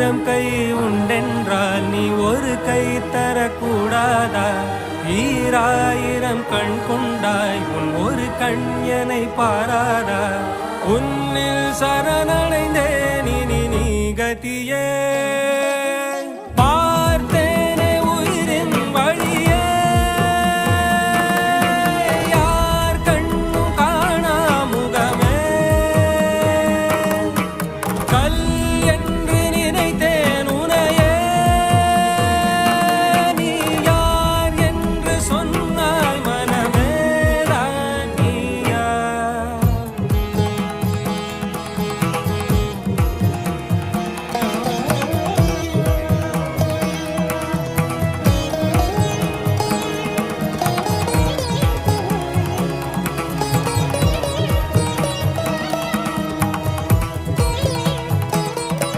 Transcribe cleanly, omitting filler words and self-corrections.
ஆயிரம் கை உண்டென்றால் நீ ஒரு கை தரக்கூடாதா? ஈராயிரம் கண் கொண்டாய் உன் ஒரு கண் என்னை பாராதா? உன்னில் சரணடைந்தேன் இனி நீ கதியே.